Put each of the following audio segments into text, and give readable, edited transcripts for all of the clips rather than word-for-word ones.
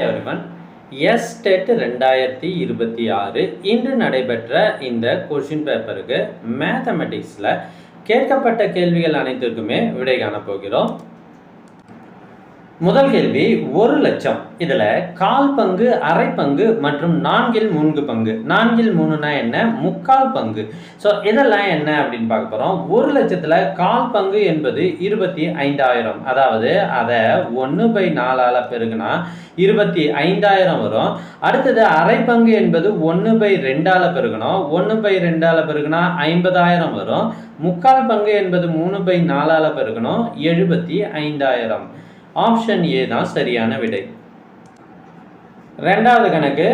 Everyone, எஸ்டெட் 2026 இன்று நடைபெற்ற இந்த கொஸ்டின் பேப்பருக்கு மேத்தமெட்டிக்ஸில் கேட்கப்பட்ட கேள்விகள் அனைத்திற்குமே விடை காணப் போகிறோம். முதல் கேள்வி 1,00,000. இதில் கால் பங்கு, அரை பங்கு மற்றும் 4/3 4/3 என்ன? முக்கால் பங்கு. ஸோ இதெல்லாம் என்ன அப்படின்னு பார்க்க போகிறோம். 1,00,000ல் கால் பங்கு என்பது 25,000. அதாவது அதை 1/4 பெருக்குனா 25,000 வரும். அடுத்தது அரை பங்கு என்பது 1/2 பெருக்கணும். 1/2 பெருக்குனா 50,000 வரும். முக்கால் பங்கு என்பது 3/4 பெருக்கணும், 75,000. ஆப்ஷன் ஏ தான் சரியான விடை. இரண்டாவது கணக்கு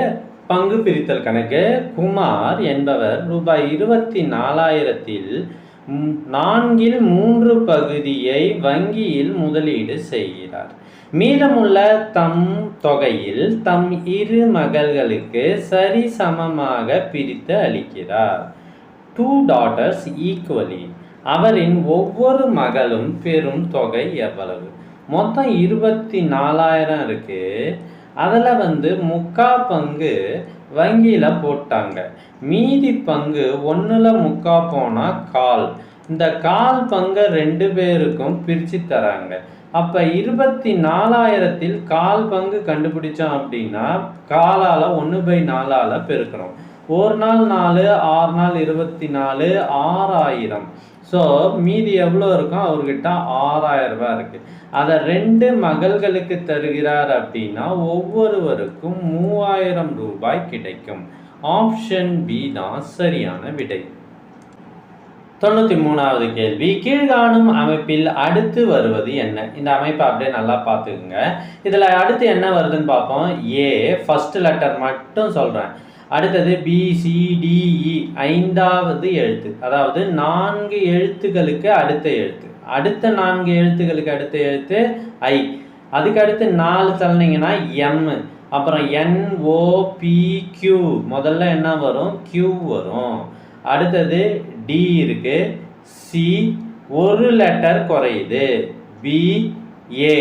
பங்கு பிரித்தல் கணக்கு. குமார் என்பவர் ரூபாய் 24,000ல் 4/3 பகுதியை வங்கியில் முதலீடு செய்கிறார். மீதமுள்ள தம் தொகையில் தம் இரு மகள்களுக்கு சரிசமமாக பிரித்து அளிக்கிறார். 2 daughters equally. அவரின் ஒவ்வொரு மகளும் பெறும் தொகை எவ்வளவு? மொத்தம் 24,000 இருக்கு. அதில் முக்கால் பங்கு வங்கியில் போட்டாங்க. மீதி பங்கு 1/3 போனால் கால். இந்த கால் பங்கை 2 பேருக்கும் பிரித்து தராங்க. அப்போ 24,000ல் கால் பங்கு கண்டுபிடிச்சோம் அப்படின்னா காலால் 1/4 பெருக்கணும். 1 நாள் 4, 6 நாள் 24, 6,000. ஸோ மீதி எவ்வளோ இருக்கும்? அவர்கிட்ட 6,000 ரூபாய் இருக்குது. அதை 2 மகள்களுக்கு தருகிறார் அப்படின்னா ஒவ்வொருவருக்கும் 3,000 ரூபாய் கிடைக்கும். ஆப்ஷன் பி தான் சரியான விடை. 93வது கேள்வி. கீழ்காணும் அமைப்பில் அடுத்து வருவது என்ன? இந்த அமைப்பை அப்படியே நல்லா பார்த்துக்குங்க. இதில் அடுத்து என்ன வருதுன்னு பார்ப்போம். ஏ ஃபர்ஸ்ட் லெட்டர் மட்டும் சொல்கிறேன். அடுத்தது BCDE 5வது எழுத்து, அதாவது 4 எழுத்துக்களுக்கு அடுத்த எழுத்து. அடுத்த 4 எழுத்துக்களுக்கு அடுத்த எழுத்து I. அதுக்கு அடுத்து 4 தள்ளினீங்கன்னா M. அப்புறம் NOPQ. முதல்ல என்ன வரும்? Q வரும். அடுத்தது D இருக்கு. C ஒரு லெட்டர் குறையுது. BA.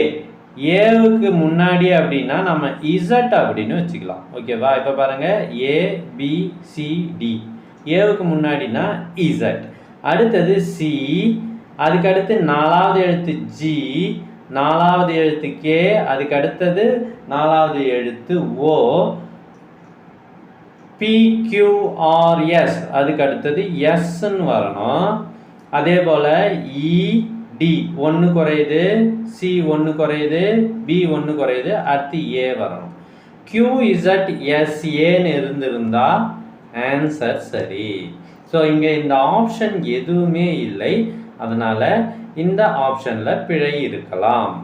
ஏவுக்கு முன்னாடி அப்படின்னா நம்ம இசட் அப்படின்னு வச்சுக்கலாம். ஓகேவா? இப்போ பாருங்க ABCD. ஏவுக்கு முன்னாடினா இசட். அடுத்தது C. அதுக்கு அடுத்து 4வது எழுத்து G. 4வது எழுத்து K. அதுக்கு அடுத்தது 4வது எழுத்து O. PQRS. அதுக்கு அடுத்தது Sன்னு வரணும். அதே போல் ED 1 குறையுது, C 1 குறையுது, B 1 குறையுது. அடுத்து A வரணும். QZSAன்னு இருந்திருந்தா ஆன்சர் சரி. ஸோ இங்கே இந்த ஆப்ஷன் எதுவுமே இல்லை. அதனால இந்த ஆப்ஷனில் பிழை இருக்கலாம்.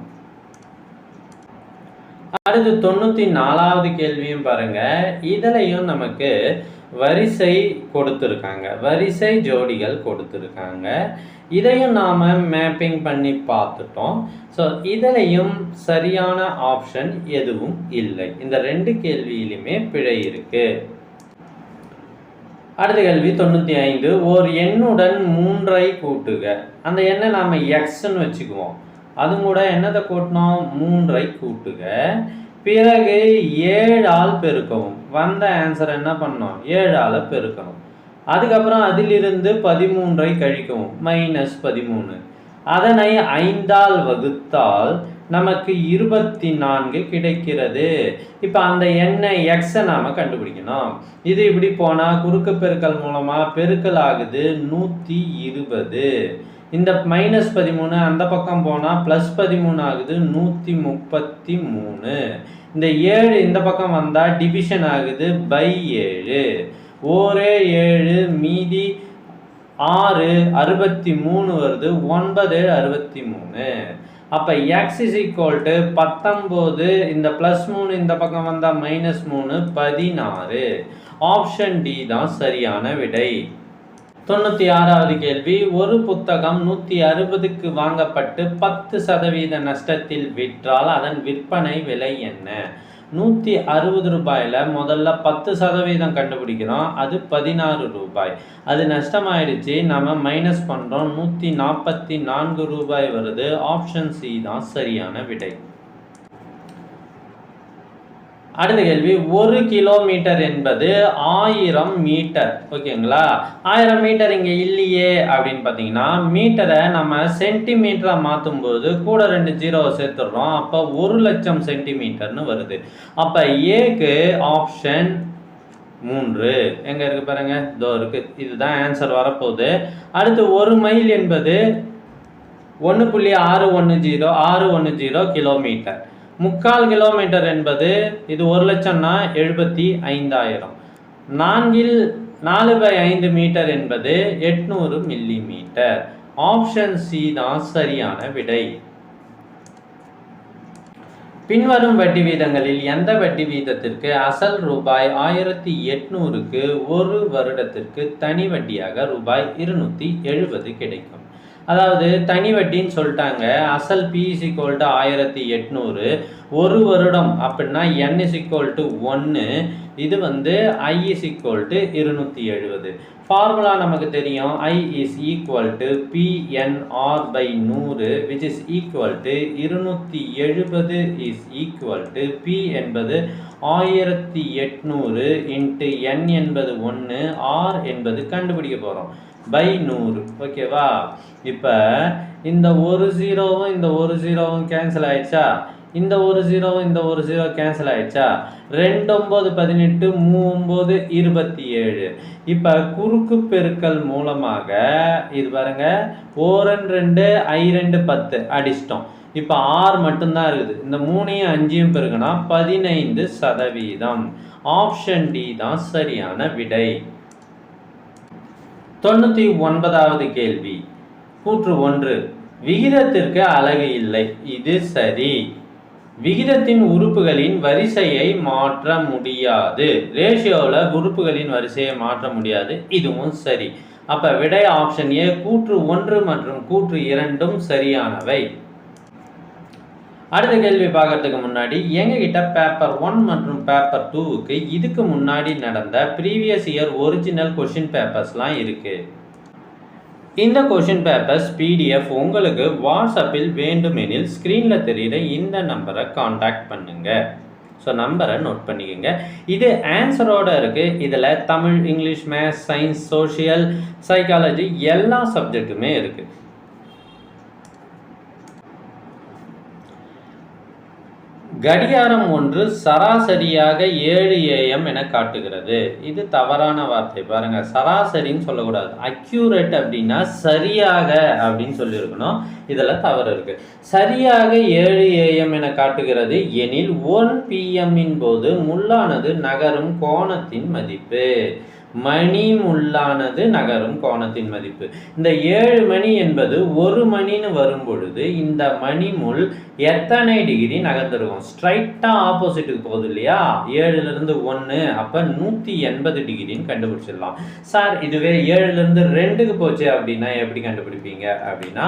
அடுத்து 94வது கேள்வியும் பாருங்க. இதுலையும் நமக்கு வரிசை கொடுத்துருக்காங்க, வரிசை ஜோடிகள் கொடுத்துருக்காங்க. இதையும் நாம் மேப்பிங் பண்ணி பார்த்துட்டோம். ஸோ இதுலையும் சரியான ஆப்ஷன் எதுவும் இல்லை. இந்த 2 கேள்வியிலுமே பிழை இருக்கு. அடுத்த கேள்வி 95. ஓர் எண்ணுடன் 3ஐ கூட்டுக. அந்த எண்ணை நாம் எக்ஸ்ன்னு வச்சுக்குவோம். அது கூட என்னத்தை கூட்டணும்? 3ஐ கூட்டுக. பிறகு 7ஆல் பெருக்கவும். வந்த ஆன்சர் என்ன பண்ணணும்? 7ஆல் பெருக்கணும். அதுக்கப்புறம் அதிலிருந்து 13ஐ கழிக்கவும், -13. அதனை 5ஆல் வகுத்தால் நமக்கு 24 கிடைக்கிறது. இப்போ அந்த எண்ணை எக்ஸை நாம் கண்டுபிடிக்கணும். இது இப்படி போனால் குறுக்கு பெருக்கல் மூலமாக பெருக்கல் ஆகுது 120. இந்த -13 அந்த பக்கம் போனால் +13 ஆகுது 133. இந்த 7 இந்த பக்கம் வந்தால் டிவிஷன் ஆகுது /7. ஒரே 7 மீதி 6 63 வருது. 9 63. அப்போ x = 19. இந்த +3 இந்த பக்கம் வந்தால் -3 16. ஆப்ஷன் டி தான் சரியான விடை. 96வது கேள்வி. ஒரு புத்தகம் 160க்கு வாங்கப்பட்டு 10% நஷ்டத்தில் விற்றால் அதன் விற்பனை விலை என்ன? 160 ரூபாயில் முதல்ல 10% கண்டுபிடிக்கிறோம். அது 16 ரூபாய். அது நஷ்டமாயிடுச்சு. நம்ம மைனஸ் பண்ணுறோம். 144 ரூபாய் வருது. ஆப்ஷன் சி தான் சரியான விடை. அடுத்த கேள்வி, 1 கிலோமீட்டர் என்பது 1000 மீட்டர். ஓகேங்களா? 1000 மீட்டர் இங்கே இல்லையே அப்படின்னு பார்த்தீங்கன்னா, மீட்டரை நம்ம சென்டிமீட்டராக மாற்றும் போது கூட 2 ஜீரோவை சேர்த்துடுறோம். அப்போ 1,00,000 சென்டிமீட்டர்னு வருது. அப்போ ஏக்கு ஆப்ஷன் 3 எங்கே இருக்குது பாருங்க, இதோ இருக்குது. இதுதான் ஆன்சர் வரப்போகுது. அடுத்து 1 மைல் என்பது 1.610 கிலோமீட்டர். 3/4 கிலோமீட்டர் என்பது இது 1,00,000னா 75,000. 4/5 மீட்டர் என்பது 800 மில்லிமீட்டர். ஆப்ஷன் சி தான் சரியான விடை. பின்வரும் வட்டி வீதங்களில் எந்த வட்டி வீதத்திற்கு அசல் ரூபாய் 1800க்கு ஒரு வருடத்திற்கு தனி வட்டியாக ரூபாய் 270 கிடைக்கும்? அதாவது தனி வட்டின்னு சொல்லிட்டாங்க. அசல் P = 1800, ஒரு வருடம் அப்படின்னா N = 1, இது I = 270. ஃபார்முலா நமக்கு தெரியும். I = PNR/100 which is equal to 270 is equal to P என்பது 1800 into N என்பது 1, R என்பது கண்டுபிடிக்க போகிறோம் /100. ஓகேவா? இப்போ இந்த ஒரு ஜீரோவும் இந்த ஒரு ஜீரோவும் கேன்சல் ஆயிடுச்சா? இந்த ஒரு ஜீரோவும் இந்த ஒரு ஜீரோ கேன்சல் ஆயிடுச்சா? 2 9 18 3 9 27. இப்போ குறுக்கு பெருக்கல் மூலமாக இது பாருங்க, 4 2 I2 10 அடிச்சிட்டோம். இப்போ R மட்டும்தான் இருக்குது. இந்த 3யும் 5யும் பெருக்குனா 15%. ஆப்ஷன் டி தான் சரியான விடை. 99வது கேள்வி, கூற்று 1, விகிதத்திற்கு அலகு இல்லை. இது சரி. விகிதத்தின் உறுப்புகளின் வரிசையை மாற்ற முடியாது. ரேஷியோவில் உறுப்புகளின் வரிசையை மாற்ற முடியாது. இதுவும் சரி. அப்போ விடை ஆப்ஷன் ஏ. கூற்று 1 மற்றும் கூற்று 2ம் சரியானவை. அடுத்த கேள்வி பார்க்கறதுக்கு முன்னாடி எங்ககிட்ட பேப்பர் 1 மற்றும் பேப்பர் 2க்கு இதுக்கு முன்னாடி நடந்த ப்ரீவியஸ் இயர் ஒரிஜினல் கொஷின் பேப்பர்ஸ்லாம் இருக்குது. இந்த கொஷின் பேப்பர்ஸ் PDF உங்களுக்கு வாட்ஸ்அப்பில் வேண்டுமெனில் ஸ்க்ரீனில் தெரிகிற இந்த நம்பரை காண்டாக்ட் பண்ணுங்கள். ஸோ நம்பரை நோட் பண்ணிக்கோங்க. இது ஆன்சரோடு இருக்குது. இதில் Tamil, English, maths, science, social, psychology எல்லா சப்ஜெக்ட்டுமே இருக்குது. கடிகாரம் ஒன்று சராசரியாக 7 AM என காட்டுகிறது. இது தவறான வார்த்தை. பாருங்க, சராசரின்னு சொல்லக்கூடாது. அக்யூரேட் அப்படின்னா சரியாக அப்படின்னு சொல்லியிருக்கணும். இதில் தவறு இருக்கு. சரியாக 7 AM என காட்டுகிறது எனில் 1 PM போது முள்ளானது நகரும் கோணத்தின் மதிப்பு. மணி முள்ளானது நகரும் கோணத்தின் மதிப்பு. இந்த 7 மணி என்பது 1 மணின்னு வரும் பொழுது இந்த மணி முள் எத்தனை டிகிரி நகர்ந்துருக்கும்? ஸ்ட்ரைட்டாக ஆப்போசிட்டுக்கு போகுது இல்லையா? 7லிருந்து 1, அப்போ 180 டிகிரின்னு கண்டுபிடிச்சிடலாம். சார், இதுவே 7லிருந்து 2க்கு போச்சு அப்படின்னா எப்படி கண்டுபிடிப்பீங்க அப்படின்னா,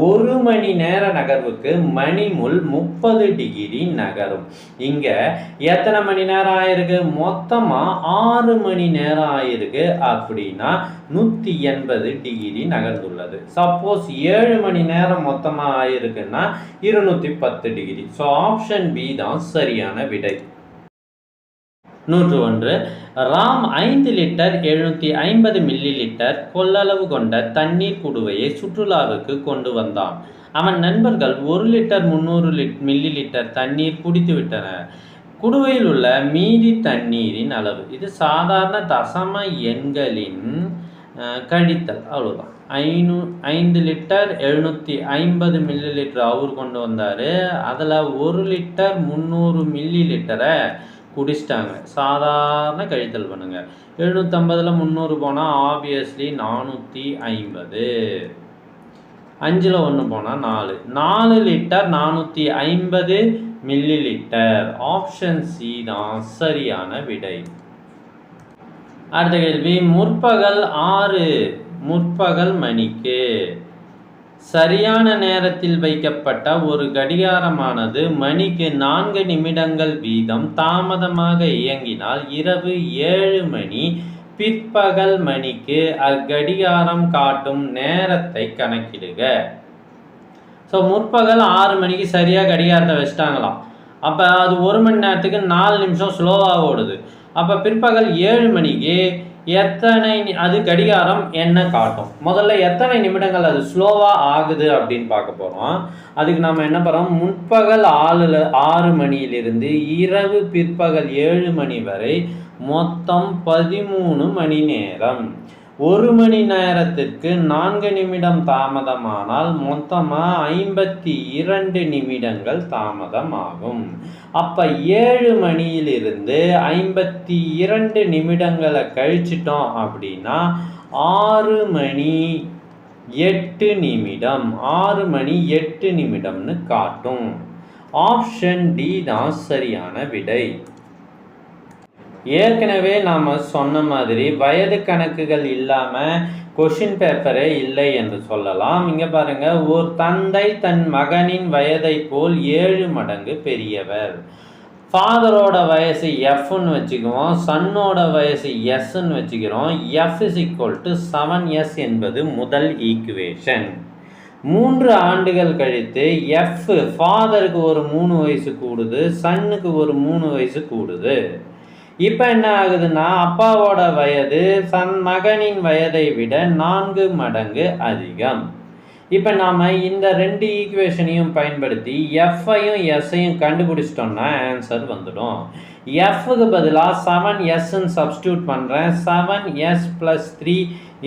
1 மணி நேர நகர்வுக்கு மணி முள் 30 டிகிரி நகரும். இங்கே எத்தனை மணி நேரம் ஆயிருக்கு? மொத்தமாக 6 மணி நேரம் ஆயிருக்கு. அப்படின்னா 180 டிகிரி நகர்ந்துள்ளது. சப்போஸ் 7 மணி நேரம் மொத்தமாக ஆயிருக்குன்னா 210 டிகிரி. ஸோ ஆப்ஷன் பி தான் சரியான விடை. 101. ராம் 5 லிட்டர் 750 மில்லி லிட்டர் கொள்ளளவு கொண்ட தண்ணீர் குடுவையை சுற்றுலாவுக்கு கொண்டு வந்தான். அவன் நண்பர்கள் 1 லிட்டர் 300 மில்லி லிட்டர் தண்ணீர் குடித்து விட்டனர். குடுவையில் உள்ள மீதி தண்ணீரின் அளவு. இது சாதாரண தசம எண்களின் கழித்தல், அவ்வளோதான். 5 லிட்டர் 750 மில்லி லிட்டர் அவர் கொண்டு வந்தார். அதில் 1 லிட்டர் 300 மில்லி லிட்டரை குடிச்சிட்டாங்க. சாதாரண கழித்தல் பண்ணுங்க. 750ல் 300 போனால் ஆப்வியஸ்லி 450. 5ல் 1 போனால் 4. 4 litre 450 milli litre. Option C தான் சரியான விடை. அடுத்த கேள்வி, முற்பகல் 6 முற்பகல் மணிக்கு சரியான நேரத்தில் வைக்கப்பட்ட ஒரு கடிகாரமானது மணிக்கு 4 நிமிடங்கள் வீதம் தாமதமாக இயங்கினால் இரவு 7 மணி பிற்பகல் மணிக்கு அக்கடிகாரம் காட்டும் நேரத்தை கணக்கிடுக. ஸோ முற்பகல் 6 மணிக்கு சரியாக கடிகாரத்தை வச்சுட்டாங்களாம். அப்போ அது 1 மணி நேரத்துக்கு 4 நிமிஷம் ஸ்லோவாக ஓடுது. அப்போ பிற்பகல் 7 மணிக்கு எத்தனை அது கடிகாரம் என்ன காட்டும்? முதல்ல எத்தனை நிமிடங்கள் அது ஸ்லோவாக ஆகுது அப்படின்னு பார்க்க போகிறோம். அதுக்கு நாம் என்ன பண்ணுறோம், முற்பகல் 6 மணியிலிருந்து இரவு பிற்பகல் 7 மணி வரை மொத்தம் 13 மணி நேரம். 1 மணி நேரத்திற்கு 4 நிமிடம் தாமதமானால் மொத்தமாக 52 நிமிடங்கள் தாமதமாகும். அப்போ 7 மணியிலிருந்து 52 நிமிடங்களை கழிச்சிட்டோம் அப்படின்னா 6 மணி 8 நிமிடம். 6 மணி 8 நிமிடம்னு காட்டும். ஆப்ஷன் டி தான் சரியான விடை. ஏற்கனவே நாம் சொன்ன மாதிரி வயது கணக்குகள் இல்லாமல் கொஷின் பேப்பரே இல்லை என்று சொல்லலாம். இங்கே பாருங்கள், ஒரு தந்தை தன் மகனின் வயதை போல் 7 மடங்கு பெரியவர். ஃபாதரோட வயசு எஃப்னு வச்சுக்குவோம், சன்னோட வயசு எஸ்ன்னு வச்சுக்கிறோம். F is equal to 7s என்பது முதல் ஈக்குவேஷன். 3 ஆண்டுகள் கழித்து எஃப் ஃபாதருக்கு ஒரு 3 வயசு கூடுது, சன்னுக்கு ஒரு 3 வயசு கூடுது. இப்போ என்ன ஆகுதுன்னா அப்பாவோட வயது மகனின் வயதை விட 4 மடங்கு அதிகம். இப்போ நாம் இந்த 2 ஈக்குவேஷனையும் பயன்படுத்தி எஃப்ஐயும் எஸ்ஸையும் கண்டுபிடிச்சிட்டோம்னா ஆன்சர் வந்துடும். எஃப்க்கு பதிலாக 7sன்னு சப்ஸ்டியூட் பண்ணுறேன். 7s + 3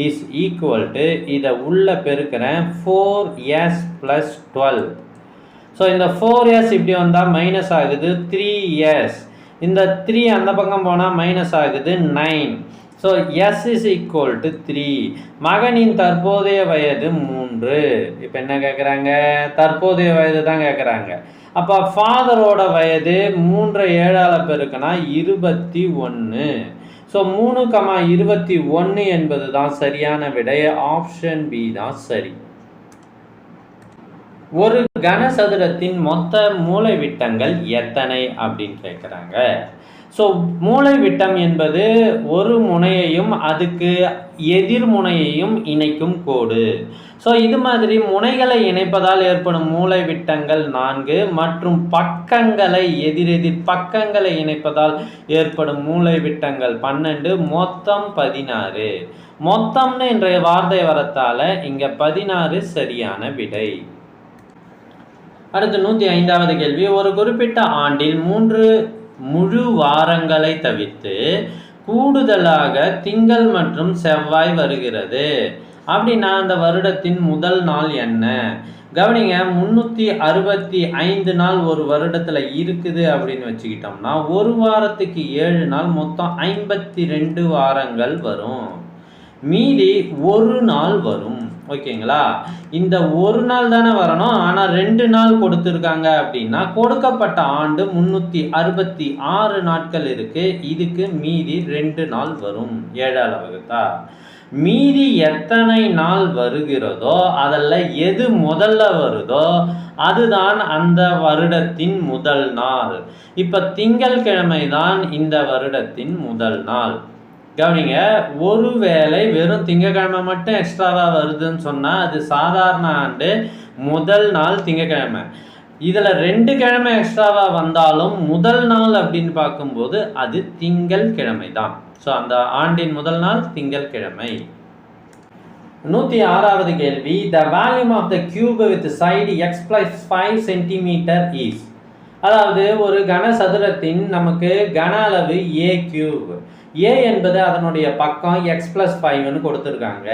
இஸ் ஈக்குவல் டு, இதை உள்ள பெருக்கிறேன், 4s + 12. ஸோ இந்த 4s இப்படி வந்தால் மைனஸ் ஆகுது, 3s. இந்த 3 அந்த பக்கம் போனால் மைனஸ் ஆகுது, 9. So S is equal to 3. மகனின் தற்போதைய வயது 3. இப்போ என்ன கேட்குறாங்க, தற்போதைய வயது தான் கேட்குறாங்க. அப்போ ஃபாதரோட வயது 3 7ஆல் பெருக்குனா 21. ஸோ 3,21 என்பது தான் சரியான விடை. ஆப்ஷன் பி தான் சரி. ஒரு கனசதுரத்தின் மொத்த மூலைவிட்டங்கள் எத்தனை அப்படின்னு கேட்குறாங்க. ஸோ மூலைவிட்டம் என்பது ஒரு முனையையும் அதுக்கு எதிர்முனையையும் இணைக்கும் கோடு. ஸோ இது மாதிரி முனைகளை இணைப்பதால் ஏற்படும் மூலைவிட்டங்கள் 4 மற்றும் பக்கங்களை எதிரெதிர் பக்கங்களை இணைப்பதால் ஏற்படும் மூலைவிட்டங்கள் 12, மொத்தம் 16. மொத்தம்னு இன்றைய வார்த்தை வரத்தால் இங்கே 16 சரியான விடை. அடுத்து 105வது கேள்வி. ஒரு குறிப்பிட்ட ஆண்டில் 3 முழு வாரங்களை தவிர்த்து கூடுதலாக திங்கள் மற்றும் செவ்வாய் வருகிறது அப்படின்னா அந்த வருடத்தின் முதல் நாள் என்ன? கவனிங்க, 365 நாள் ஒரு வருடத்தில் இருக்குது அப்படின்னு வச்சுக்கிட்டோம்னா ஒரு வாரத்துக்கு 7 நாள், மொத்தம் 52 வாரங்கள் வரும். மீதி ஒரு நாள் வரும். ஓகேங்களா? இந்த ஒரு நாள் தானே வரணும், ஆனால் 2 நாள் கொடுத்துருக்காங்க அப்படின்னா கொடுக்கப்பட்ட ஆண்டு 366 நாட்கள் இருக்கு. இதுக்கு மீதி 2 நாள் வரும் 7ஆல் வகுத்தா. மீதி எத்தனை நாள் வருகிறதோ அதில் எது முதல்ல வருதோ அதுதான் அந்த வருடத்தின் முதல் நாள். இப்போ திங்கட்கிழமை தான் இந்த வருடத்தின் முதல் நாள். கவனிங்க, ஒருவேளை வெறும் திங்கக்கிழமை மட்டும் எக்ஸ்ட்ராவாக வருதுன்னு சொன்னால் அது சாதாரண ஆண்டு முதல் நாள் திங்கக்கிழமை. இதில் 2 கிழமை எக்ஸ்ட்ராவாக வந்தாலும் முதல் நாள் அப்படின்னு பார்க்கும்போது அது திங்கட்கிழமை தான். ஸோ அந்த ஆண்டின் முதல் நாள் திங்கட்கிழமை. 106வது கேள்வி. The volume of the cube with side x + 5 centimetre is. அதாவது ஒரு கனசதுரத்தின் நமக்கு கன அளவு a³. a என்பது அதனுடைய பக்கம் x + 5ன்னு கொடுத்துருக்காங்க.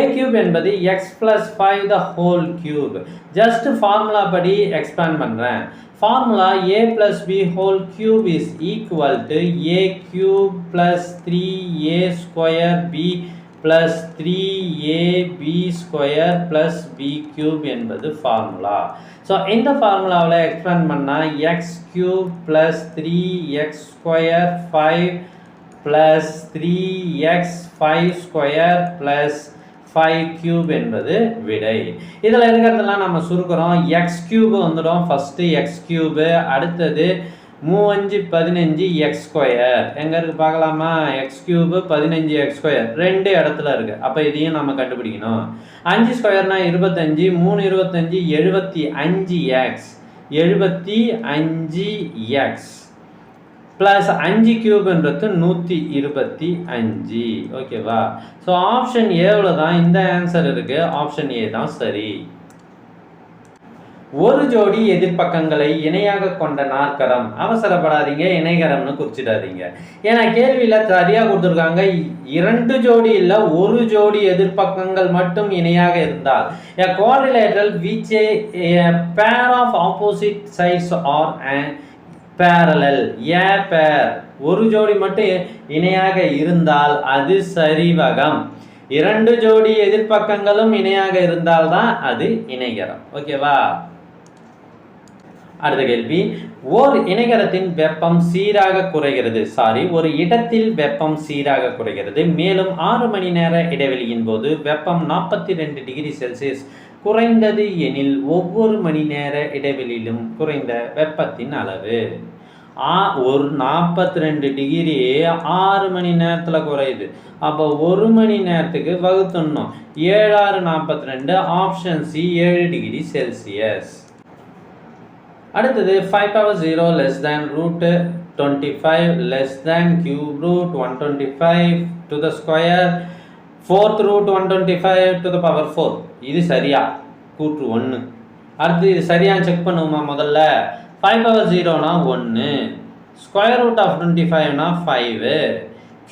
a³ என்பது x + 5 the whole cube. Just formula படி எக்ஸ்பேண்ட் பண்ணுறேன். Formula a + b whole cube is equal to a³ + 3a² b + 3ab² + b³ என்பது ஃபார்முலா. ஸோ இந்த ஃபார்முலாவில் எக்ஸ்பேண்ட் பண்ணால் x³ + 3x² 5 + 3x5² + 5³ என்பது விடை. இதில் இருக்கிறதெல்லாம் நம்ம சுருக்கிறோம். x³ வந்துடும். ஃபஸ்ட்டு x³, அடுத்தது 3 5 15x². எங்கே இருக்குது பார்க்கலாமா? x³ 15x², 2 இடத்துல இருக்குது. அப்போ இதையும் நம்ம கண்டுபிடிக்கணும். 5² 25, 3 25 75x. 75x plus 5 கியூப்ன்றது 125. ஓகேவா? ஸோ ஆப்ஷன் ஏவில் தான் இந்த ஆன்சர் இருக்கு. ஆப்ஷன் ஏ தான் சரி. ஒரு ஜோடி எதிர்பக்கங்களை இணையாக கொண்ட நாற்கரம். அவசரப்படாதீங்க, இணைகரம்னு குறிச்சிடாதீங்க. ஏன்னா கேள்வியில சரியா கொடுத்துருக்காங்க. 2 ஜோடி இல்ல, ஒரு ஜோடி எதிர்பக்கங்கள் மட்டும் இணையாக இருந்தால் a quadrilateral which a pair of opposite sides are parallel. a pair ஒரு ஜோடி மட்டும் இணையாக இருந்தால் அது சரிவகம். 2 ஜோடி எதிர்பக்கங்களும் இணையாக இருந்தால்தான் அது இணைகரம். ஓகேவா? அடுத்த கேள்வி, ஓர் இணைகரத்தின் வெப்பம் சீராக குறைகிறது. ஒரு இடத்தில் வெப்பம் சீராக குறைகிறது. மேலும் 6 மணி நேர இடைவெளியின் போது வெப்பம் 42 டிகிரி செல்சியஸ் குறைந்தது எனில் ஒவ்வொரு மணி நேர இடைவெளியிலும் குறைந்த வெப்பத்தின் அளவு. ஒரு 42 டிகிரி 6 மணி நேரத்தில் குறையுது. அப்போ 1 மணி நேரத்துக்கு வகுத்துடணும். 7 6 42. Option C 7 degree Celsius. அடுத்தது 5 power 0 less than root 25 less than cube root 125 to the square 4th root 125 to the power 4. இது சரியா? கூற்று 1. அடுத்து இது சரியான்னு செக் பண்ணுவோமா? முதல்ல 5 power 0னா 1, ஸ்கொயர் ரூட் ஆஃப் 25னா 5,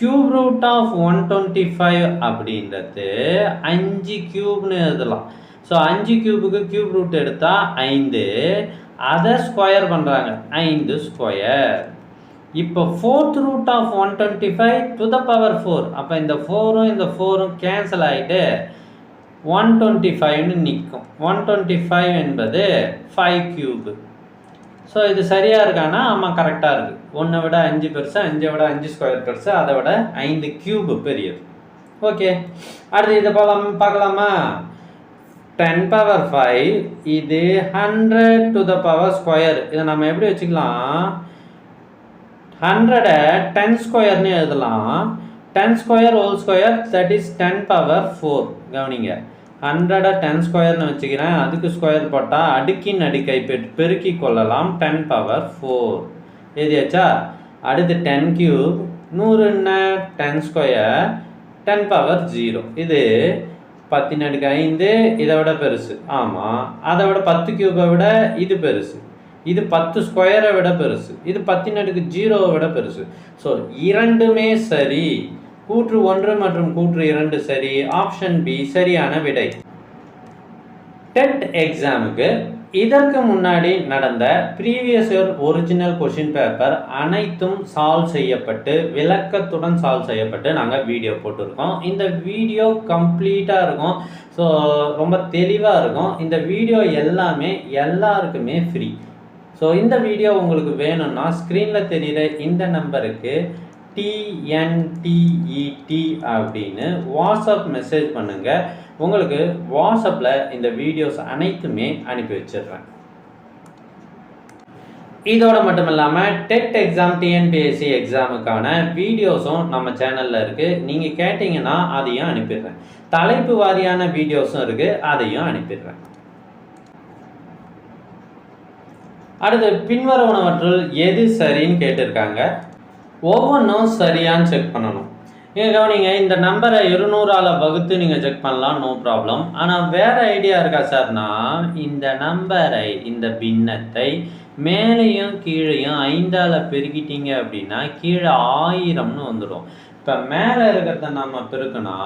கியூப் ரூட் ஆஃப் 125 அப்படின்றது 5 கியூப்னு எழுதலாம். ஸோ 5 கியூபுக்கு கியூப் ரூட் எடுத்தால் 5, அதை ஸ்கொயர் பண்ணுறாங்க, 5 ஸ்கொயர். இப்போ 4th root of 125 to the power 4. அப்போ இந்த 4ம் இந்த 4ம் கேன்சல் ஆகிட்டு 125ன்னு நிற்கும். 125 என்பது 5 கியூபு. ஸோ இது சரியாக இருக்கானா? ஆமாம், கரெக்டாக இருக்குது. 1 விட 5 பெருசு, 5 விட 5 ஸ்கொயர் பெருசு, அதை விட 5 கியூபு பெரியது. ஓகே, அடுத்து இதை பார்க்கலாமா? 10 power 5 இது 100 to the power ஸ்கொயர். இதை நம்ம எப்படி வச்சுக்கலாம்? 100 10 ஸ்கொயர்னு எழுதலாம். 10 square whole square, that is 10 power 4. கவனிங்க, 100 10 ஸ்கொயர்னு வச்சுக்கிறேன். அதுக்கு ஸ்கொயர் போட்டால் அடுக்கின் அடுக்கை பெருக்கி கொள்ளலாம். 10 power 4 எழுதியாச்சா? அடுத்து 10 கியூப், 100 10 ஸ்கொயர், 10 power 0. இது 10^5 இதை விட பெருசு. ஆமாம், அதை விட 10 கியூபை விட இது பெருசு. இது 10 ஸ்கொயரை விட பெருசு. இது 10^0 விட பெருசு. ஸோ இரண்டுமே சரி. கூற்று 1 மற்றும் கூற்று 2 சரி. ஆப்ஷன் பி சரியான விடை. டெட் எக்ஸாமுக்கு இதற்கு முன்னாடி நடந்த previous year original question paper அனைத்தும் சால்வ் செய்யப்பட்டு விளக்கத்துடன் சால்வ் செய்யப்பட்டு நாங்கள் வீடியோ போட்டிருக்கோம். இந்த வீடியோ கம்ப்ளீட்டாக இருக்கும். ஸோ ரொம்ப தெளிவாக இருக்கும். இந்த வீடியோ எல்லாமே எல்லாருக்குமே ஃப்ரீ. ஸோ இந்த வீடியோ உங்களுக்கு வேணும்னா ஸ்க்ரீனில் தெரிகிற இந்த நம்பருக்கு TNTET அப்படின்னு வாட்ஸ்அப் மெசேஜ் பண்ணுங்கள். உங்களுக்கு வாட்ஸ்அப்பில் இந்த வீடியோஸ் அனைத்துமே அனுப்பி வச்சிடுறேன். இதோட மட்டும் இல்லாமல் டெட் எக்ஸாம் டிஎன்பிஎஸ்சி எக்ஸாமுக்கான வீடியோஸும் நம்ம சேனலில் இருக்குது. நீங்கள் கேட்டிங்கன்னா அதையும் அனுப்பிடுறேன். தலைப்பு வாரியான வீடியோஸும் இருக்குது, அதையும் அனுப்பிடுறேன். அடுத்து பின்வருவனவற்றுள் எது சரின்னு கேட்டிருக்காங்க. ஒவ்வொன்றும் சரியான்னு செக் பண்ணணும். நீங்கள் கவனிங்க, இந்த நம்பரை 200ஆல் வகுத்து நீங்கள் செக் பண்ணலாம், நோ ப்ராப்ளம். ஆனால் வேறு ஐடியா இருக்கா சார்னா, இந்த நம்பரை, இந்த பின்னத்தை மேலேயும் கீழேயும் 5ஆல் பெருக்கிட்டீங்க அப்படின்னா கீழே 1000ன்னு வந்துடும். இப்போ மேலே இருக்கிறத நம்ம பெருக்குனா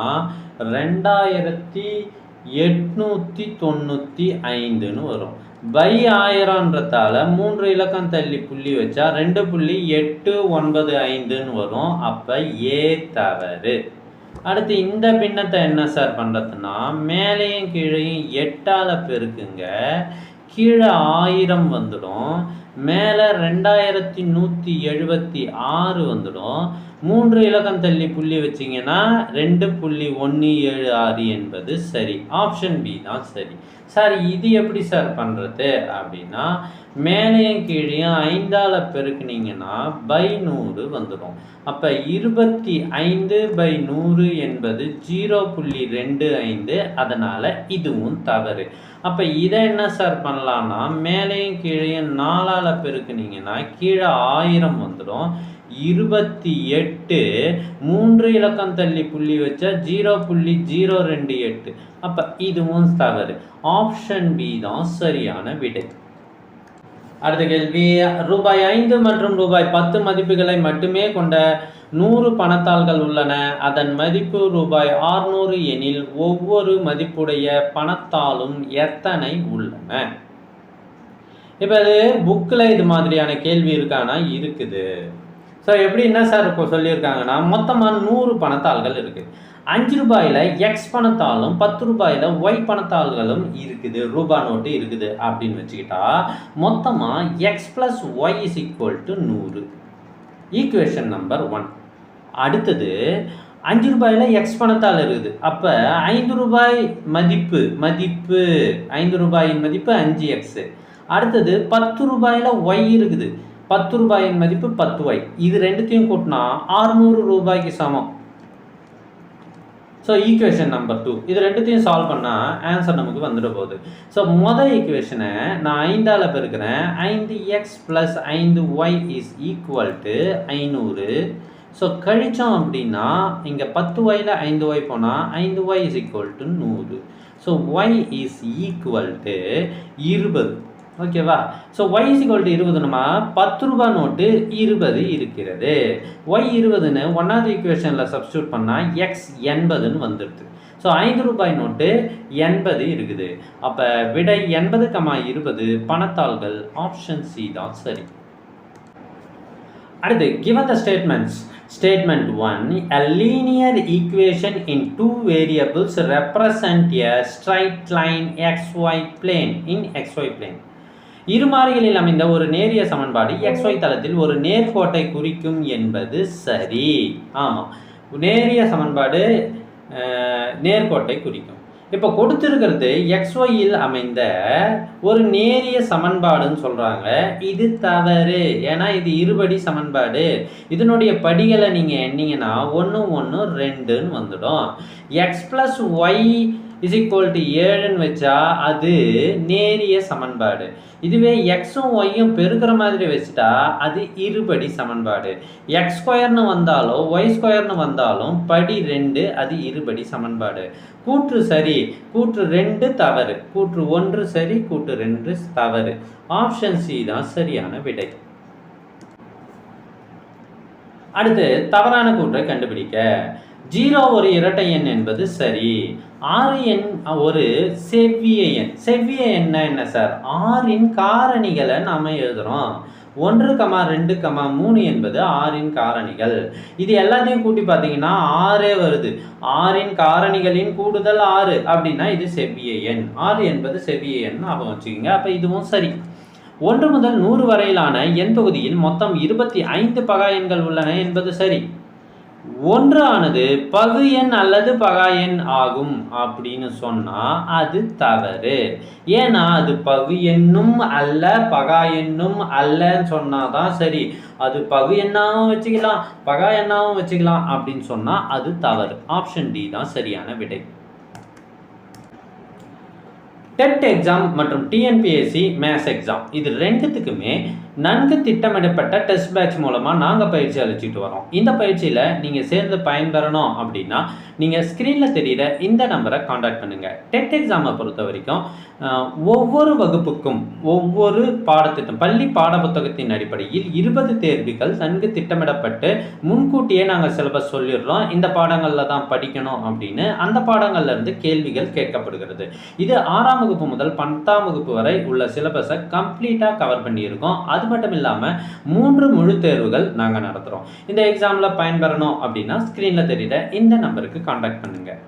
2895ன்னு வரும். பை 1000ன்றதால 3 இலக்கம் தள்ளி புள்ளி வச்சா 2.895ன்னு வரும். அப்போ ஏ தவறு. அடுத்து இந்த பின்னத்தை என்ன சார் பண்ணுறதுன்னா, மேலேயும் கீழேயும் 8ஆல் பெருக்குங்க, கீழே 1000 வந்துடும், மேலே 2176 வந்துடும். 3 இலக்கம் தள்ளி புள்ளி வச்சிங்கன்னா 2.176 என்பது சரி. ஆப்ஷன் பி தான் சரி. சார் இது எப்படி சார் பண்ணுறது அப்படின்னா, மேலேயும் கீழேயும் 5ஆல் பெருக்குனீங்கன்னா பை 100 வந்துடும். அப்போ 25/100 என்பது 0.25, அதனால் இதுவும் தவறு. அப்போ இதை என்ன சார் பண்ணலான்னா, மேலேயும் கீழேயும் 4ஆல் பெருக்குனீங்கன்னா கீழே 1000 வந்துடும். 28 3 இலக்கம் தள்ளி புள்ளி வச்சா 0.028. அப்போ இதுவும் தவறு. ஆப்ஷன் பி தான் சரியான விடை. அடுத்த கேள்வி, ரூபாய் 5 மற்றும் ரூபாய் 10 மதிப்புகளை மட்டுமே கொண்ட 100 பணத்தாள்கள் உள்ளன. அதன் மதிப்பு ரூபாய் 600 எனில் ஒவ்வொரு மதிப்புடைய பணத்தாளும் எத்தனை உள்ளன? இப்போ இது புக்கில் இது மாதிரியான கேள்வி இருக்கானா? இருக்குது. ஸோ எப்படி என்ன சார் இப்போ சொல்லியிருக்காங்கன்னா, மொத்தமாக 100 பணத்தாள்கள் இருக்குது. 5 ரூபாயில் எக்ஸ் பணத்தாலும் 10 ரூபாயில் ஒய் பணத்தாள்களும் இருக்குது, ரூபா நோட்டு இருக்குது அப்படின்னு வச்சுக்கிட்டா மொத்தமாக x plus y is equal to 100. Equation number 1. அடுத்தது 5 ரூபாயில் எக்ஸ் பணத்தால் இருக்குது. அப்போ 5 ரூபாய் மதிப்பு 5 ரூபாயின் மதிப்பு 5x. அடுத்தது 10 ரூபாயில் ஒய் இருக்குது. 10 ரூபாயின் மதிப்பு 10y. இது ரெண்டுத்தையும் கூட்டினா 600 ரூபாய்க்கு சமம். So equation number 2. இது ரெண்டுத்தையும் சால்வ் பண்ணால் ஆன்சர் நமக்கு வந்துட போகுது. ஸோ மொதல் ஈக்குவேஷனை நான் 5ஆல் பெருக்கிறேன். 5x + 5y is equal to 500. So கழித்தோம் அப்படின்னா இங்கே 10yல 5y போனால் 5y is equal to 100. So y is equal to 20. ஓகேவா? So y is equal to 20னுமா 10 ரூபா நோட்டு 20 இருக்கிறது. ஒய் 20ன்னு 1வது ஈக்குவேஷனில் சப்ஸ்டியூட் பண்ணால் எக்ஸ் 80ன்னு வந்துடுது. ஸோ 5 ரூபாய் நோட்டு 80 இருக்குது. அப்போ விடை 80,20 பணத்தாள்கள். ஆப்ஷன் சி தான் சரி. அடுத்து, given the statements. Statement 1, a linear equation in two variables represent a straight line xy plane in xy plane. இரு மாறிகளில் அமைந்த ஒரு நேரிய சமன்பாடு xy தளத்தில் ஒரு நேர்கோட்டை குறிக்கும் என்பது சரி. ஆமாம், நேரிய சமன்பாடு நேர்கோட்டை குறிக்கும். இப்போ கொடுத்துருக்கிறது xyயில் அமைந்த ஒரு நேரிய சமன்பாடுன்னு சொல்கிறாங்க. இது தவறு. ஏன்னா இது இருபடி சமன்பாடு. இதனுடைய படிகளை நீங்கள் எண்ணிங்கன்னா 1 1 2ன்னு வந்துடும். X plus y is equal to 7ன்னு வச்சா அது நேரிய சமன்பாடு. இதுவே எக்ஸும் ஒய்யும் பெருக்கிற மாதிரி வச்சுட்டா அது இருபடி சமன்பாடு. எக்ஸ் ஸ்கொயர்னு வந்தாலும் ஒய் ஸ்கொயர்னு வந்தாலும் படி 2, அது இருபடி சமன்பாடு. கூற்று சரி, கூற்று 2 தவறு. கூற்று 1 சரி, கூற்று 2 தவறு. ஆப்ஷன் சி தான் சரியான விடை. அடுத்து, தவறான கூற்றை கண்டுபிடிக்க. 0 ஒரு இரட்டை எண் என்பது சரி. 6 எண் ஒரு செவ்விய எண். செவ்விய எண்ணா என்ன சார்? 6ன் காரணிகளை நாம் எழுதுகிறோம். 1, 2, 3 என்பது 6ன் காரணிகள். இது எல்லாத்தையும் கூட்டி பார்த்தீங்கன்னா 6 வருது. 6ன் காரணிகளின் கூடுதல் 6 அப்படின்னா இது செவ்விய எண். 6 என்பது செவ்விய எண் ஞாபகம் வச்சுக்கோங்க. அப்போ இதுவும் சரி. 1 முதல் 100 வரையிலான எண் தொகுதியில் மொத்தம் 25 பகா எண்கள் உள்ளன என்பது சரி. 1 ஆனது பகு எண் அல்லது பகா எண் ஆகும் அப்படின்னு சொன்னா அது தவறு. ஏன்னா அது பகு எண்ணும் அல்ல பகா எண்ணும் அல்லன்னு சொன்னாதான் சரி. அது பகு எண்ணாவும் வச்சுக்கலாம் பகா எண்ணாவும் வச்சுக்கலாம் அப்படின்னு சொன்னா அது தவறு. ஆப்ஷன் டி தான் சரியான விடை. டெட் எக்ஸாம் மற்றும் டிஎன்பிஎஸ்சி மேத்ஸ் எக்ஸாம் இது ரெண்டுத்துக்குமே நன்கு திட்டமிடப்பட்ட டெஸ்ட் பேட்ச் மூலமாக நாங்கள் பயிற்சி அளிச்சுட்டு வரோம். இந்த பயிற்சியில் நீங்கள் சேர்ந்து பயன்பெறணும் அப்படின்னா நீங்கள் ஸ்க்ரீனில் தெரிகிற இந்த நம்பரை காண்டாக்ட் பண்ணுங்கள். டெட் எக்ஸாமை பொறுத்த வரைக்கும் ஒவ்வொரு வகுப்புக்கும் ஒவ்வொரு பாடத்திட்டம் பள்ளி பாட புத்தகத்தின் அடிப்படையில் 20 தேர்வுகள் நன்கு திட்டமிடப்பட்டு முன்கூட்டியே நாங்கள் சிலபஸ் சொல்லிடுறோம். இந்த பாடங்களில் தான் படிக்கணும் அப்படின்னு அந்த பாடங்கள்லேருந்து கேள்விகள் கேட்கப்படுகிறது. இது 6ஆம் வகுப்பு முதல் 10ஆம் வகுப்பு வரை உள்ள சிலபஸை கம்ப்ளீட்டாக கவர் பண்ணியிருக்கோம். அது மட்டும் இல்லாமல் 3 முழு தேர்வுகள் நாங்கள் நடத்துகிறோம். இந்த எக்ஸாமில் பயன்பெறணும் அப்படின்னா ஸ்க்ரீனில் தெரியுற இந்த நம்பருக்கு காண்டாக்ட் பண்ணுங்கள்.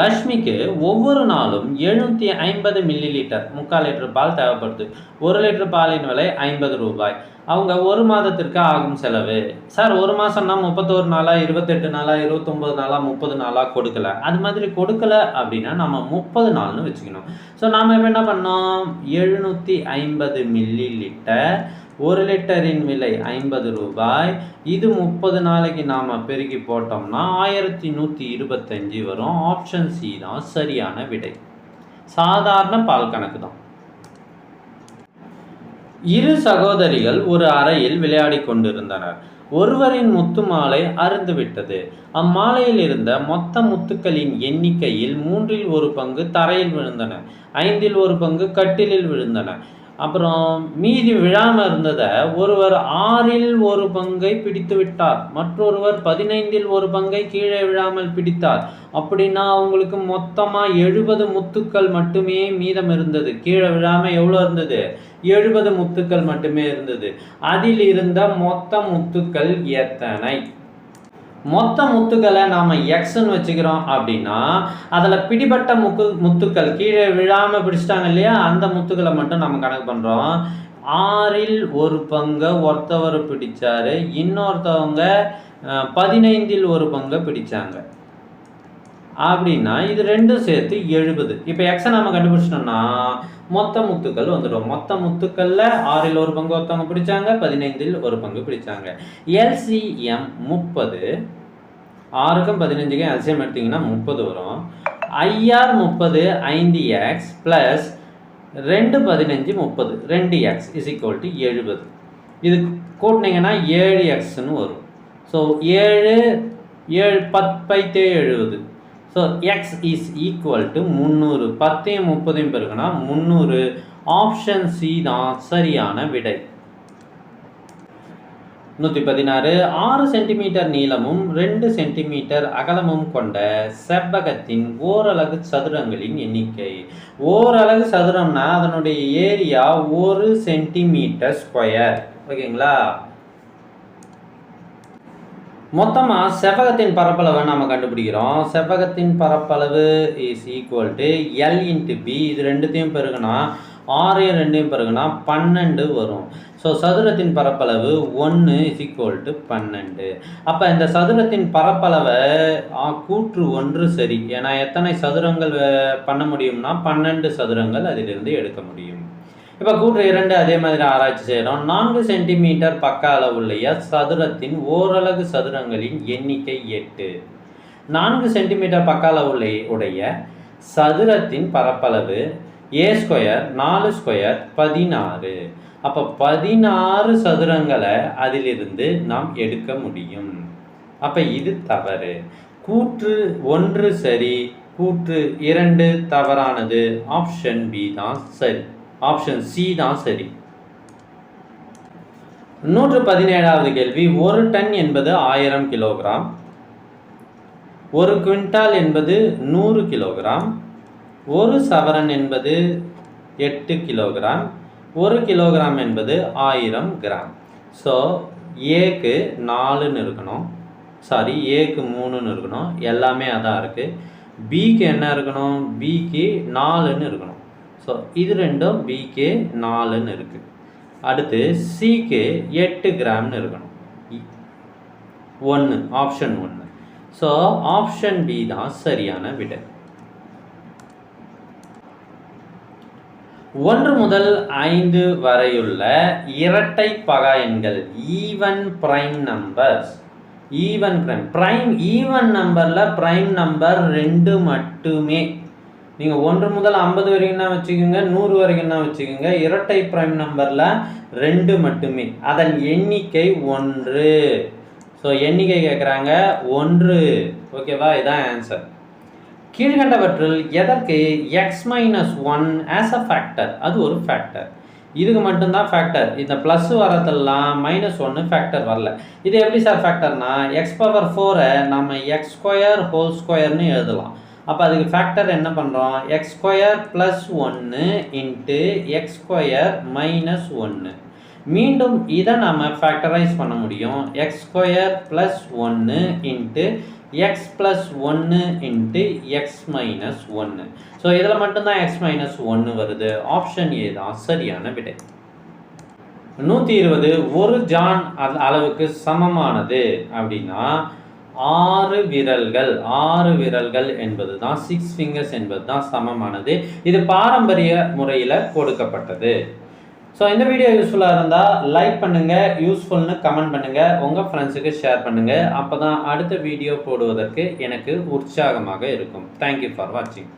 லக்ஷ்மிக்கு ஒவ்வொரு நாளும் 750 மில்லி லிட்டர் 3/4 லிட்டர் பால் தேவைப்படுது. 1 லிட்டர் பாலின் விலை 50 ரூபாய். அவங்க ஒரு மாதத்திற்கு ஆகும் செலவு. சார் ஒரு மாதம்னா 31 நாளா, 28 நாளா, 29 நாளா, 30 நாளா கொடுக்கல. அது மாதிரி கொடுக்கல அப்படின்னா நம்ம 30 நாள்னு வச்சுக்கணும். ஸோ நாம் இப்போ என்ன பண்ணோம், 750 மில்லி லிட்டர், 1 லிட்டரின் விலை 50 ரூபாய். இது 30 நாளைக்கு நாம் பெருக்கி போட்டோம்னா 1125 வரும். ஆப்ஷன் சி தான் சரியான விடை. சாதாரண பால் கணக்கு தான். இரு சகோதரிகள் ஒரு அறையில் விளையாடி கொண்டிருந்தனர். ஒருவரின் முத்து மாலை அறுந்துவிட்டது. அம்மாலையில் இருந்த மொத்த முத்துக்களின் எண்ணிக்கையில் 3இல் 1 பங்கு தரையில் விழுந்தன, 5இல் 1 பங்கு கட்டிலில் விழுந்தன. அப்புறம் மீதி விழாமல் இருந்ததை ஒருவர் 6இல் 1 பங்கை பிடித்து விட்டார், மற்றொருவர் 15இல் 1 பங்கை கீழே விழாமல் பிடித்தார். அப்படின்னா அவங்களுக்கு மொத்தமாக 70 முத்துக்கள் மட்டுமே மீதம் இருந்தது. கீழே விழாமல் எவ்வளோ இருந்தது, 70 முத்துக்கள் மட்டுமே இருந்தது. அதில் இருந்த மொத்த முத்துக்கள் எத்தனை? மொத்த முத்துக்களை நாம் எக்ஸ்ன்னு வச்சுக்கிறோம் அப்படின்னா அதில் பிடிபட்ட முத்துக்கள் கீழே விழாமல் பிடிச்சிட்டாங்க இல்லையா, அந்த முத்துக்களை மட்டும் நம்ம கணக்கு பண்ணுறோம். 6இல் 1 பங்கை ஒருத்தவர் பிடிச்சாரு, இன்னொருத்தவங்க 15இல் 1 பங்கை பிடிச்சாங்க. அப்படின்னா இது ரெண்டும் சேர்த்து 70. இப்போ எக்ஸை நம்ம கண்டுபிடிச்சிட்டோம்னா மொத்த முத்துக்கள் வந்துடும். மொத்த முத்துக்களில் 6இல் 1 பங்கு ஒருத்தவங்க பிடிச்சாங்க, 15இல் 1 பங்கு பிடிச்சாங்க. எல்சிஎம் 30. 6க்கும் 15க்கும் எல்சிஎம் எடுத்திங்கன்னா 30 வரும். IR 30 5x plus 2 15 30 2x is equal to 70. இது கூட்டினீங்கன்னா 7xன்னு வரும். So 7 10 70. So X is equal to 300. 10யும் 30யும் பெருக்குனா 300. ஆப்ஷன் சி தான் சரியான விடை. 116. 6 சென்டிமீட்டர் நீளமும் 2 சென்டிமீட்டர் அகலமும் கொண்ட செவ்வகத்தின் ஓரலகு சதுரங்களின் எண்ணிக்கை. ஓரலகு சதுரம்னா அதனுடைய ஏரியா 1 சென்டிமீட்டர் ஸ்கொயர். ஓகேங்களா? மொத்தமாக செவ்வகத்தின் பரப்பளவை நம்ம கண்டுபிடிக்கிறோம். செவ்வகத்தின் பரப்பளவு is equal to L into B. இது ரெண்டுத்தையும் பெருகுனா 6யும் 2யும் பெருகுனா 12 வரும். ஸோ சதுரத்தின் பரப்பளவு 1 இஸ் ஈக்குவல் டு 12. அப்போ இந்த சதுரத்தின் பரப்பளவை கூற்று 1 சரி. ஏன்னா எத்தனை சதுரங்கள் பண்ண முடியும்னா 12 சதுரங்கள் அதிலிருந்து எடுக்க முடியும். இப்போ கூற்று 2 அதே மாதிரி ஆராய்ச்சி செய்கிறோம். 4 சென்டிமீட்டர் பக்க அளவுடைய சதுரத்தின் ஓரலகு சதுரங்களின் எண்ணிக்கை 8. 4 சென்டிமீட்டர் பக்க அளவுடைய சதுரத்தின் பரப்பளவு A ஸ்கொயர் 4 ஸ்கொயர் 16. அப்போ 16 சதுரங்களை அதிலிருந்து நாம் எடுக்க முடியும். அப்போ இது தவறு. கூற்று 1 சரி, கூற்று 2 தவறானது. ஆப்ஷன் பி தான் சரி. ஆப்ஷன் சி தான் சரி. 117வது கேள்வி. 1 டன் என்பது 1000 கிலோகிராம், 1 குவிண்டால் என்பது 100 கிலோகிராம், 1 சவரன் என்பது 8 கிலோகிராம், 1 கிலோகிராம் என்பது 1000 கிராம். ஸோ ஏக்கு 4ன்னு இருக்கணும், சாரி ஏக்கு 3ன்னு இருக்கணும், எல்லாமே அதான் இருக்குது. பிக்கு என்ன இருக்கணும், பிக்கு 4ன்னு இருக்கணும். ஸோ இது ரெண்டும் பிக்கு 4ன்னு இருக்குது. அடுத்து சிக்கு 8 கிராம்னு இருக்கணும். 1 ஆப்ஷன் 1. ஸோ ஆப்ஷன் பி தான் சரியான விடை. 1 முதல் 5 வரையுள்ள இரட்டை பகா எண்கள் even prime numbers. Even prime even நம்பரில் பிரைம் நம்பர் 2 மட்டுமே. நீங்கள் 1 முதல் 50 வரைக்கும் தான் வச்சுக்கோங்க, 100 வரைக்கும் தான் வச்சுக்கோங்க. இரட்டை பிரைம் நம்பரில் 2 மட்டுமே. அதன் எண்ணிக்கை 1. ஸோ எண்ணிக்கை கேட்குறாங்க 1. ஓகேவா? இதான் ஆன்சர். கீழ்கண்டவற்றில் எதற்கு x-1 ஆஸ் அ ஃபேக்டர்? அது ஒரு ஃபேக்டர். இதுக்கு மட்டும்தான் ஃபேக்டர். இந்த ப்ளஸ் வரதெல்லாம் -1 ஃபேக்டர் வரல. இது எப்படி சார் ஃபேக்டர்னா, x⁴ நம்ம x² ஹோல் ஸ்கொயர்னு எழுதலாம். அப்போ அதுக்கு ஃபேக்டர் என்ன பண்ணுறோம், x² + 1 இன்ட்டு x² - 1. மீண்டும் இதை நம்ம ஃபேக்டரைஸ் பண்ண முடியும். x² + 1 இன்ட்டு எக்ஸ் ப்ளஸ் ஒன்று இன்ட்டு எக்ஸ் மைனஸ் ஒன்று. ஸோ இதில் மட்டும்தான் எக்ஸ் மைனஸ் ஒன்று வருது. ஆப்ஷன் ஏ தான் சரியான விடை. 120 ஒரு ஜான் அளவுக்கு சமமானது அப்படின்னா 6 விரல்கள் என்பது தான் 6 ஃபிங்கர்ஸ் என்பது தான் சமமானது. இது பாரம்பரிய முறையில் கொடுக்கப்பட்டது. ஸோ இந்த வீடியோ யூஸ்ஃபுல்லாக இருந்தால் லைக் பண்ணுங்கள், யூஸ்ஃபுல்னு கமெண்ட் பண்ணுங்கள், உங்கள் ஃப்ரெண்ட்ஸுக்கு ஷேர் பண்ணுங்கள். அப்போ தான் அடுத்த வீடியோ போடுவதற்கு எனக்கு உற்சாகமாக இருக்கும். தேங்க்யூ ஃபார் வாட்சிங்.